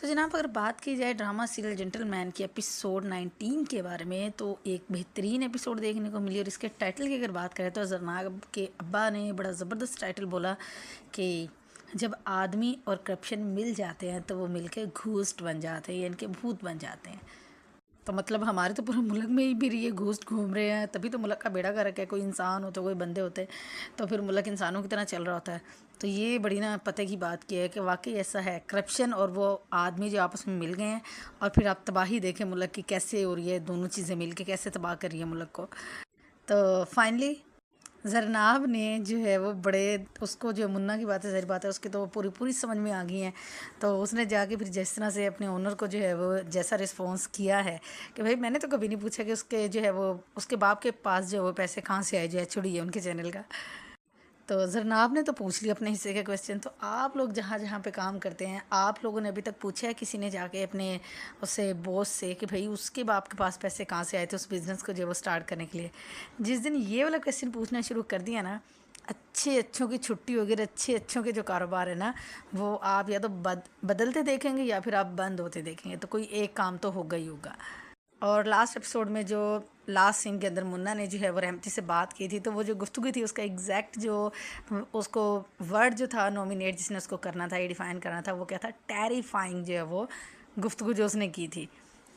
तो जनाब अगर बात की जाए ड्रामा सीरियल जेंटलमैन की एपिसोड 19 के बारे में तो एक बेहतरीन एपिसोड देखने को मिली। और इसके टाइटल की अगर बात करें तो जरनाब के अब्बा ने बड़ा ज़बरदस्त टाइटल बोला कि जब आदमी और करप्शन मिल जाते हैं तो वो मिलके घूस्ट बन जाते हैं, यानी कि भूत बन जाते हैं। तो मतलब हमारे तो पूरे मुल्क में ही भी ये घूस्ट घूम रहे हैं, तभी तो मुल्क का बेड़ा गर्क है। कोई इंसान होते, कोई बंदे होते, तो फिर मुल्क इंसानों की तरह चल रहा होता है। तो ये बड़ी ना पते की बात की है कि वाकई ऐसा है। करप्शन और वो आदमी जो आपस में मिल गए हैं, और फिर आप तबाही देखें मुल्क की कैसे हो रही है, दोनों चीज़ें मिल के कैसे तबाह कर रही है मुल्क को। तो फाइनली ज़रनाब ने जो है वो बड़े उसको जो मुन्ना की बात है, ज़ाहिर बात है उसकी तो पूरी पूरी समझ में आ गई हैं। तो उसने जाके फिर जिस तरह से अपने ओनर को जो है वो जैसा रिस्पॉन्स किया है कि भाई मैंने तो कभी नहीं पूछा कि उसके जो है वो उसके बाप के पास जो है वो पैसे कहाँ से आए, जो एचओडी है उनके चैनल का। तो ज़रनाब ने तो पूछ लिया अपने हिस्से के क्वेश्चन। तो आप लोग जहाँ जहाँ पे काम करते हैं, आप लोगों ने अभी तक पूछा है किसी ने जाके अपने उससे बॉस से कि भाई उसके बाप के पास पैसे कहाँ से आए थे उस बिज़नेस को जो वो स्टार्ट करने के लिए? जिस दिन ये वाला क्वेश्चन पूछना शुरू कर दिया ना, अच्छे अच्छों की छुट्टी होगी, अच्छे अच्छों के जो कारोबार है ना, वो आप या तो बदलते देखेंगे या फिर आप बंद होते देखेंगे। तो कोई एक काम तो होगा ही होगा। और लास्ट एपिसोड में जो लास्ट सीन के अंदर मुन्ना ने जो है वो रहमती से बात की थी, तो वो जो गुफ्तगू थी उसका एग्जैक्ट जो उसको वर्ड जो था नॉमिनेट जिसने उसको करना था, ये डिफ़ाइन करना था, वो क्या था? टेरिफाइंग जो है वो गुफ्तगू जो उसने की थी।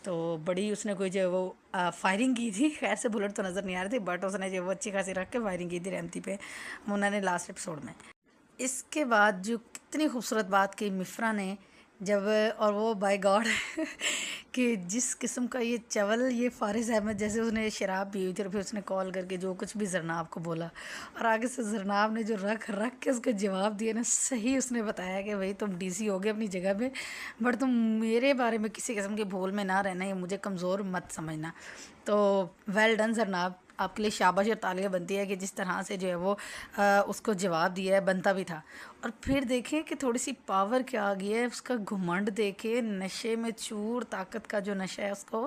तो बड़ी उसने कोई जो है वो फायरिंग की थी। खैर से बुलेट तो नज़र नहीं आ रही थी, बट उसने जो वो अच्छी खासी रख के फायरिंग की थी रहमती पे, मुन्ना ने लास्ट एपिसोड में। इसके बाद जो कितनी खूबसूरत बात की मिफ्रा ने जब, और वो बाय गॉड कि जिस किस्म का ये चवल ये फारिस अहमद जैसे उसने शराब पी हुई थी और फिर उसने कॉल करके जो कुछ भी जरनाब को बोला, और आगे से जरनाब ने जो रख रख के उसको जवाब दिया ना, सही उसने बताया कि भाई तुम डीसी हो गए अपनी जगह पे, बट तुम मेरे बारे में किसी किस्म के भूल में ना रहना, ये मुझे कमज़ोर मत समझना। तो वेल डन जरनाब, आपके लिए शाबाश और तालियां बनती है कि जिस तरह से जो है वो उसको जवाब दिया है, बनता भी था। और फिर देखें कि थोड़ी सी पावर क्या आ गई है, उसका घुमंड देखे, नशे में चूर, ताकत का जो नशा है उसको,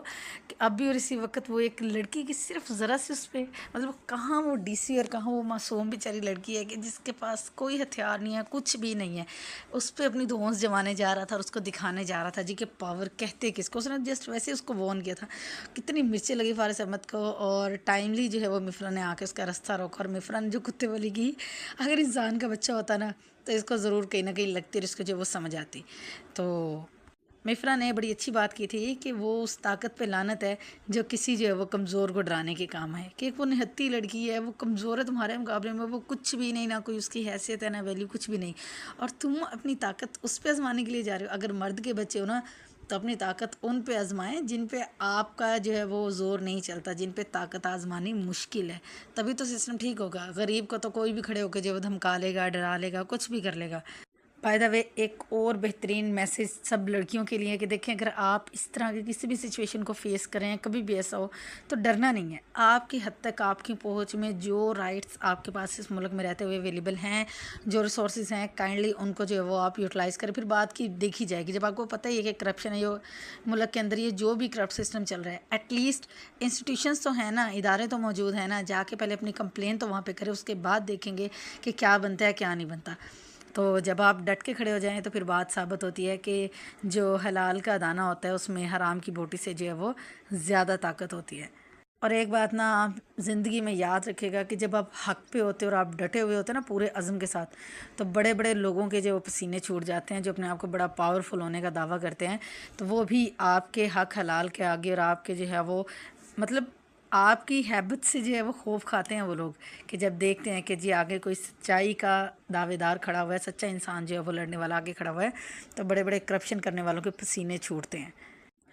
कि अभी और इसी वक्त वो एक लड़की की सिर्फ ज़रा सी उस पर, मतलब कहाँ वो डीसी और कहाँ वो मासूम बेचारी लड़की है कि जिसके पास कोई हथियार नहीं है, कुछ भी नहीं है, उस पर अपनी धौंस जमाने जा रहा था और उसको दिखाने जा रहा था जी कि पावर कहते किसको। उसने जस्ट वैसे उसको वॉर्न किया था। कितनी मिर्चें लगी फारिस अहमद को, और टाइमली जो है वो मिफ्रा ने आके उसका रास्ता रोका। और मिफ्रा ने जो कुत्ते वाली की, अगर इंसान का बच्चा होता ना तो इसको ज़रूर कहीं ना कहीं लगती और इसको जो वो समझ आती। तो मिफ्रा ने बड़ी अच्छी बात की थी कि वो उस ताकत पे लानत है जो किसी जो है वो कमज़ोर को डराने के काम है, कि वो निहत्ती लड़की है, वो कमज़ोर है तुम्हारे मुकाबले में, वो कुछ भी नहीं, ना कोई उसकी हैसियत है ना वैल्यू, कुछ भी नहीं, और तुम अपनी ताकत उस पर आजमाने के लिए जा रहे हो। अगर मर्द के बच्चे हो ना तो अपनी ताकत उन पे आजमाएं जिन पे आपका जो है वो ज़ोर नहीं चलता, जिन पे ताकत आजमानी मुश्किल है, तभी तो सिस्टम ठीक होगा। गरीब को तो कोई भी खड़े होकर जो वो धमका लेगा, डरा लेगा, कुछ भी कर लेगा। बाय द वे एक और बेहतरीन मैसेज सब लड़कियों के लिए कि देखें, अगर आप इस तरह की किसी भी सिचुएशन को फेस करें, कभी भी ऐसा हो, तो डरना नहीं है। आपकी हद तक आपकी पहुंच में जो राइट्स आपके पास इस मुल्क में रहते हुए अवेलेबल हैं, जो रिसोर्सेज हैं, काइंडली उनको जो है वो आप यूटिलाइज़ करें। फिर बात की देखी जाएगी जब आपको पता ही है कि करप्शन है, ये मुल्क के अंदर ये जो भी करप्ट सिस्टम चल रहा है, एटलीस्ट इंस्टीट्यूशंस तो हैं ना, इदारे तो मौजूद हैं ना, जाके पहले अपनी कंप्लेन तो वहाँ पे करें, उसके बाद देखेंगे कि क्या बनता है क्या नहीं बनता। तो जब आप डट के खड़े हो जाएं तो फिर बात साबित होती है कि जो हलाल का दाना होता है उसमें हराम की बोटी से जो है वो ज़्यादा ताकत होती है। और एक बात ना आप ज़िंदगी में याद रखिएगा कि जब आप हक पे होते हो और आप डटे हुए होते हैं ना पूरे अज़म के साथ, तो बड़े बड़े लोगों के जो पसीने छूट जाते हैं, जो अपने आप को बड़ा पावरफुल होने का दावा करते हैं, तो वो भी आपके हक हलाल के आगे और आपके जो है वो, मतलब आपकी हैबिट से जो है वो खौफ खाते हैं वो लोग, कि जब देखते हैं कि जी आगे कोई सच्चाई का दावेदार खड़ा हुआ है, सच्चा इंसान जो है वो लड़ने वाला आगे खड़ा हुआ है, तो बड़े बड़े करप्शन करने वालों के पसीने छूटते हैं।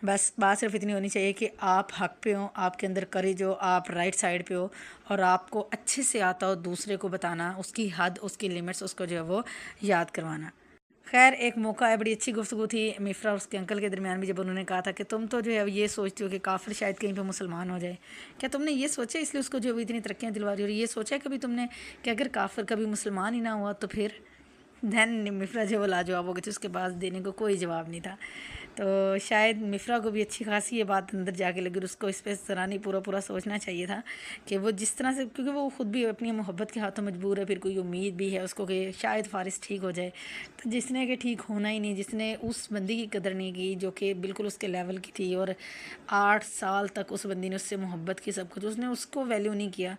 बस बात सिर्फ इतनी होनी चाहिए कि आप हक पे हो, आपके अंदर करेज हो, आप राइट साइड पे हो, और आपको अच्छे से आता हो दूसरे को बताना, उसकी हद, उसकी लिमिट्स, उसको जो है वो याद करवाना। खैर एक मौका है, बड़ी अच्छी गुफ्तगू थी मिफ्रा और उसके अंकल के दरमियान भी, जब उन्होंने कहा था कि तुम तो जो है ये सोचती हो कि काफिर शायद कहीं पे मुसलमान हो जाए, क्या तुमने ये सोचा इसलिए उसको जो है इतनी तरक्कियाँ दिलवा रही हो? ये सोचा है कभी तुमने कि अगर काफिर कभी मुसलमान ही ना हुआ तो फिर धन मिफ्रा जो वो लाजवाब हो गई थी, उसके पास देने को कोई जवाब नहीं था। तो शायद मिफ्रा को भी अच्छी खासी ये बात अंदर जाके लगी, उसको इस पर ज़रा नहीं पूरा सोचना चाहिए था कि वो जिस तरह से, क्योंकि वो ख़ुद भी अपनी मोहब्बत के हाथों मजबूर है, फिर कोई उम्मीद भी है उसको कि शायद फ़ारिस ठीक हो जाए, तो जिसने कि ठीक होना ही नहीं, जिसने उस बंदी की कदर नहीं की जो कि बिल्कुल उसके लेवल की थी, और 8 साल तक उस बंदी ने उससे मोहब्बत की, सब कुछ, उसने उसको वैल्यू नहीं किया,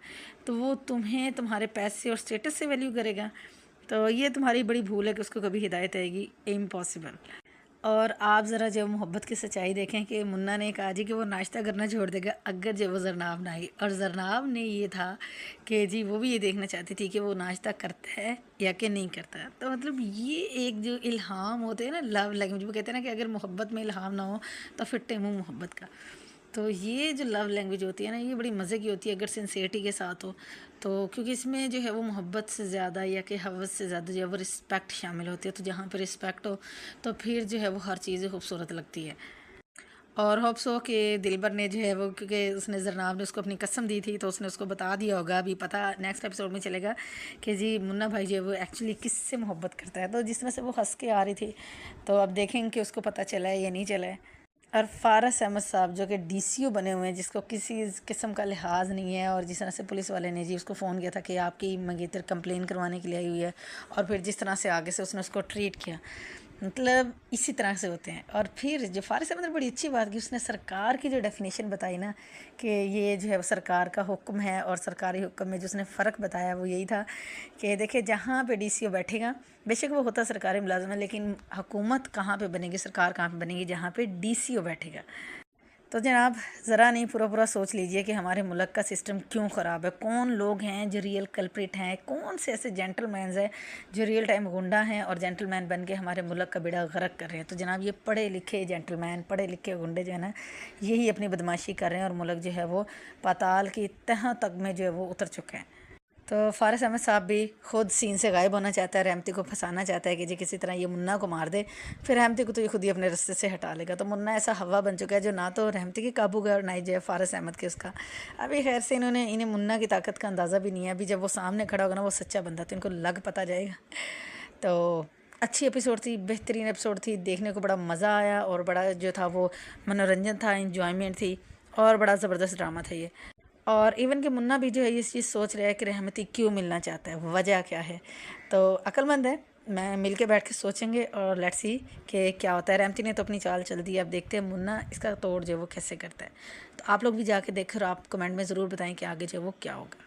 तो वो तुम्हें तुम्हारे पैसे और स्टेटस से वैल्यू करेगा। तो ये तुम्हारी बड़ी भूल है कि उसको कभी हिदायत आएगी, इम्पॉसिबल। और आप ज़रा जब मोहब्बत की सच्चाई देखें कि मुन्ना ने कहा जी कि वो नाश्ता करना छोड़ देगा अगर जब वो जरनाब ना आई, और जरनाब ने ये था कि जी वो भी ये देखना चाहती थी कि वो नाश्ता करता है या कि नहीं करता है। तो मतलब ये एक जो इल्हाम होते हैं ना, लव लैंग्वेज, वो कहते हैं ना कि अगर मोहब्बत में इल्हाम ना हो तो फिर टेमू मोहब्बत का। तो ये जो लव लैंग्वेज होती है ना, ये बड़ी मज़े की होती है अगर सिंसियरिटी के साथ हो तो, क्योंकि इसमें जो है वो मोहब्बत से ज़्यादा या कि हवस से ज़्यादा जो है वो रिस्पेक्ट शामिल होती है। तो जहाँ पर रिस्पेक्ट हो तो फिर जो है वो हर चीज़ खूबसूरत लगती है। और होप्स हो कि दिलबर ने जो है वो, क्योंकि उसने जरनाब ने उसको अपनी कसम दी थी तो उसने उसको बता दिया होगा, अभी पता नेक्स्ट एपिसोड में चलेगा कि जी मुन्ना भाई जो है वो एक्चुअली किससे मोहब्बत करता है। तो जिस तरह से वो हंस के आ रही थी, तो अब देखेंगे कि उसको पता चला है या नहीं चला है। और फारस अहमद साहब जो कि डीसीओ बने हुए हैं, जिसको किसी किस्म का लिहाज नहीं है, और जिस तरह से पुलिस वाले ने जी उसको फ़ोन किया था कि आपकी मंगेतर कंप्लेन करवाने के लिए आई हुई है, और फिर जिस तरह से आगे से उसने उसको ट्रीट किया, मतलब इसी तरह से होते हैं। और फिर जो फारिस अहमद ने बड़ी अच्छी बात की, उसने सरकार की जो डेफिनेशन बताई ना कि ये जो है सरकार का हुक्म है, और सरकारी हुक्म में जो उसने फ़र्क बताया वो यही था कि देखिए जहाँ पे डीसीओ बैठेगा, बेशक वो होता सरकारी मुलाजिम है, लेकिन हुकूमत कहाँ पे बनेगी, सरकार कहाँ पे बनेगी, जहाँ पे डीसीओ बैठेगा। तो जनाब ज़रा नहीं पूरा सोच लीजिए कि हमारे मुल्क का सिस्टम क्यों ख़राब है, कौन लोग हैं जो रियल कल्प्रिट हैं, कौन से ऐसे जेंटलमैन हैं जो रियल टाइम गुंडा हैं और जेंटलमैन बन के हमारे मुल्क का बेड़ा गर्क कर रहे हैं। तो जनाब ये पढ़े लिखे जेंटलमैन, पढ़े लिखे गुंडे जो है ना, यही अपनी बदमाशी कर रहे हैं, और मुल्क जो है वो पाताल की तह तक में जो है वो उतर चुके हैं। तो फारिस अहमद साहब भी खुद सीन से गायब होना चाहता है, रहमती को फंसाना चाहता है कि जी किसी तरह ये मुन्ना को मार दे, फिर रहमती को तो ये खुद ही अपने रास्ते से हटा लेगा। तो मुन्ना ऐसा हवा बन चुका है जो ना तो रहमती के काबू का और ना ही जो है फारिस अहमद के उसका। अभी खैर से इन्हें मुन्ना की ताकत का अंदाज़ा भी नहीं है। अभी जब वो सामने खड़ा होगा ना वो सच्चा बंदा, तो इनको लग पता जाएगा। तो अच्छी एपिसोड थी, बेहतरीन एपिसोड थी, देखने को बड़ा मज़ा आया, और बड़ा जो था वो मनोरंजन था, इंजॉयमेंट थी, और बड़ा ज़बरदस्त ड्रामा था ये। और इवन कि मुन्ना भी जो है इस चीज़ सोच रहा है कि रहमती क्यों मिलना चाहता है, वजह क्या है। तो अक्लमंद है, मैं मिल के बैठ के सोचेंगे और लेट्स सी कि क्या होता है। रहमती ने तो अपनी चाल चल दी है, अब देखते हैं मुन्ना इसका तोड़ जो है वो कैसे करता है। तो आप लोग भी जाके देखो और आप कमेंट में ज़रूर बताएं कि आगे जो है वो क्या होगा।